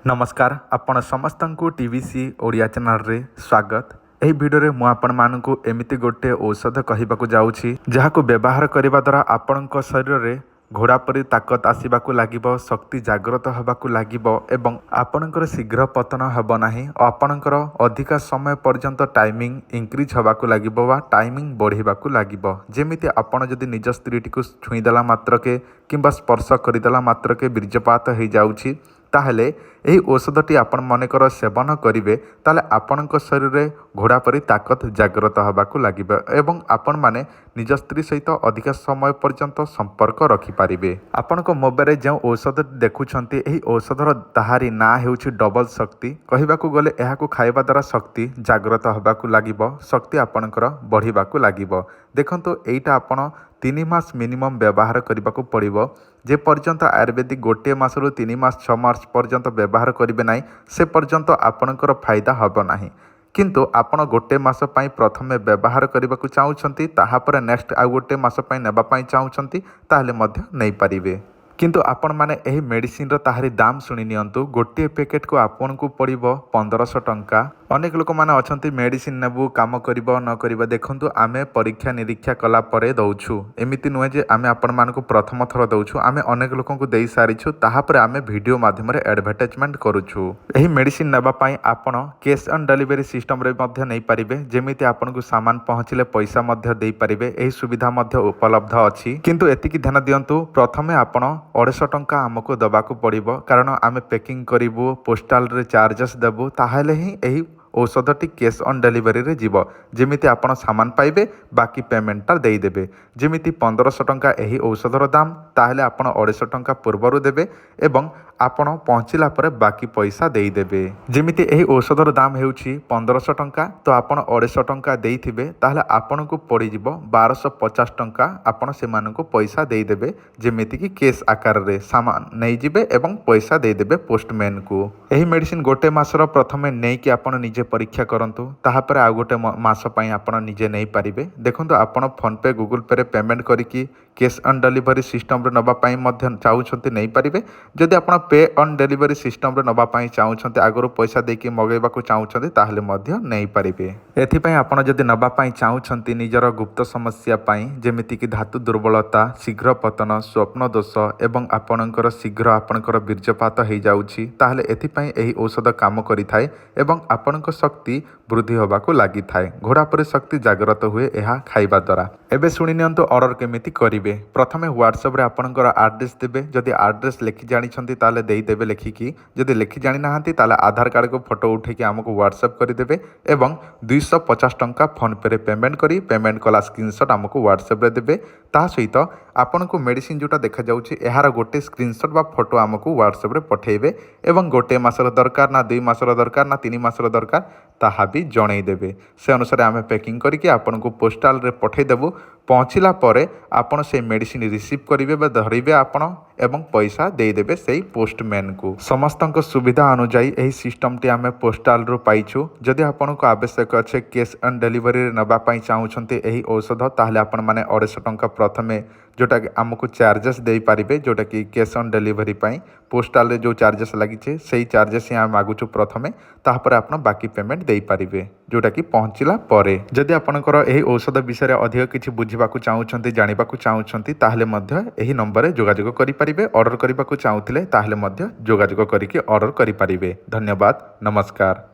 नमस्कार आपण समस्त को टीवीसी ओडिया चैनल रे स्वागत। एही वीडियो रे मु आपण मानकु एमिति गोटे औषध कहिबाकु जाउछि जहाको व्यवहार करिबा द्वारा आपणक शरीर रे घोड़ा परी ताकत आसवाक लगे, शक्ति जागृत होगाकू लगे एवं आपणकर शीघ्र पतन हेब नाही। आपणकर अधिक समय पर्यंत टाइमिंग इंक्रीज होगाकू लगे वा टाइमिंग बढ़ावाकू लगे। जेमिति आपण जदि निज स्त्री को छुईदेला मात्रके किंबा स्पर्श करदेला मात्रके बीर्यपात हो जाउछि ताहले यही औषधटी आपण मनकर सेवन करेंगे ताले आपणक शरीर में घोड़ा परी ताकत जागृत होगाकू लगे एवं आपण माने निज स्त्री सहित अधिक समय पर्यंत संपर्क रखिपारे। आपणक मोबाइल जो औषध देखुंत यही औषधर ताहारी ना हेउछि डबल शक्ति। कहबाकू गले एहाकू खाइबा द्वारा शक्ति जागृत होगाकू लगे, शक्ति आपणकर बढ़िबाकू लगे। देखंतु एइटा आपण 3 मास मिनिमम व्यवहार करने को पड़ो। जे पर्यंत आयुर्वेदिक गोटे मासरू 3 मास 6 मास पर्यंत व्यवहार करेंगे ना से पर्यंत आपणकर फायदा हम ना। किंतु आपण गोटे मास पई प्रथमे व्यवहार करने को चाहूँगी ताहापर नेक्स्ट आउ गोटे मास पई नेबापई चाहूँगी ताहले मध्य नहीं पारिबे। किंतु आपण माने एही मेडिसिन रो ताहारी दाम शुणी नियंतु। गोटे पैकेट को आपन को पड़िबो 1500 टंका। अनेक लोक माने अछंती मेडिसिन नेबु काम करिबो न करिबो। देखंतु आमे परीक्षा निरीक्षा कला परे दउछु, एमिति नुहे जे आमे आपण मानको प्रथम थर दउछु। आमे अनेक लोकन को देई सारिछु ताहापर आमे वीडियो माध्यम रे एडवर्टाइजमेंट करूछु। एही मेडिसिन नेबा पई आपण कैश ऑन डिलीवरी सिस्टम रे मध्य नै पारिबे, जेमिति आपण को सामान पहुँचले पैसा मध्य देई पारिबे। एही सुविधा मध्य उपलब्ध अछि। किंतु एतिकी ध्यान दियंतु, प्रथमे आपण 250 टंका आमको दबाकू पड़िबो, कारण आमे पैकिंग करिबु, पोस्टाल रे चार्जेस देबु, ताहाले ही एही औषधटी कैश ऑन डिलीवरी रे जीवो। जेमिति आपण सामान पाइबे बाकी पेमेंटटा देई देबे। जेमिति 1500 टंका एही औषधर दाम, ताहले आपण 250 टंका पूर्वरु देबे एवं आपण पहुँचला परे बाकी पैसा देई देबे। जेमिति एही औषधर दाम हेउछि 1500 टंका, तो आपण 250 टंका देइथिबे ताहले आपण को पड़ी जिवो 1250 टंका। आपण से मानको पैसा देई देबे, जेमिति कि केस आकार रे सामान नै जिबे एवं पैसा देई देबे पोस्टमैन को। एही मेडिसिन गोटे मासर प्रथमे नै कि आपण निजे परीक्षा करंतु, ताहापर आ गोटे मास पई आपण निजे नै पारिबे। देखंतु आपण फोन पे गूगल पे रे पेमेंट करिकि कैश ऑन डिलीवरी सिस्टम रे नबा पई मध्य चाहूछंती नै पारिबे। जदि आपण पे ऑन डिलीवरी सिस्टम रे नबा पई चाहूछंती, आगरो पैसा देकी मगेबाकू चाहूछंती, ताहले मध्य नै पारिबे। एथि पई आपण जदि नबा पई चाहूछंती निजर गुप्त समस्या पई, जेमिति कि धातु दुर्बलता, शीघ्र पतन, स्वप्न दोष एवं आपणकर शीघ्र आपणकर बीर्यपात हो जाउछि, ताहले एथि पई एही औषध काम करिथाय एवं आपणक शक्ति वृद्धि होबाकू लागि थाए। घोड़ा परे शक्ति जागृत हुए एहा खाइबा द्वारा। एबे सुनि नियंतु ऑर्डर केमिति करिवे। प्रथमे व्हाट्सएप रे आपणकर एड्रेस देबे। जदि एड्रेस लिखि जानिछंती ताले देई देबे लिखिकी। जदि लिखि जानि नाहंती ताले आधार कार्ड को फोटो उठेकी हमको व्हाट्सएप करि देबे एवं 250 टंका फोन पे रे पेमेंट करी पेमेंट कला स्क्रीनशॉट हमको व्हाट्सएप रे देबे। ता सहित आपण को मेडिसिन जोटा देखा जाउछि एहार गोटे स्क्रीनशॉट बा फोटो हमको व्हाट्सएप रे पठेइबे एवं गोटे मासर दरकार ना 2 मासर दरकार ना 3 मासर दरकार ताहा भी जणै देबे। से अनुसार आमे पैकिंग करके आपण को पोस्टाल रे पठेइ देबु। पहुँचला परे आपण से मेडिसिन रिसीव करिवे बा धरिबे आपण एवं पैसा देई देबे सेही पोस्टमैन को। समस्तक सुविधा अनुसार एही सिस्टमटी आमे पोस्टाल रो पाइछु। जदि आपण को आवश्यक अछि कैश ऑन डिलीवरी रे नबा पई चाहूछंती एही औषध, ताहले आपण माने 250 टंका प्रथमे जोटा कि आमको चार्जेस देई पारिबे, जोटा कि कैश ऑन डिलीवरी पई पोस्टाल रे जो चार्जेस लागिछे सेही चार्जेस हम मागुछु प्रथमे, ताहापर आपण बाकी पेमेंट देई पारिबे जोटा कि पहुँचला परे। जदि आपणकर एही औषध विषय अधिक किछि बुझिबाकू चाहूछंती, जानिबाकू चाहूछंती, ताहले मध्य एही नंबर रे जोगाजोग करि पारिबे। ऑर्डर करिबाकू चाहूथिले ताहले मध्य जोगाजोग करिकि ऑर्डर करि पारिबे। धन्यवाद, नमस्कार।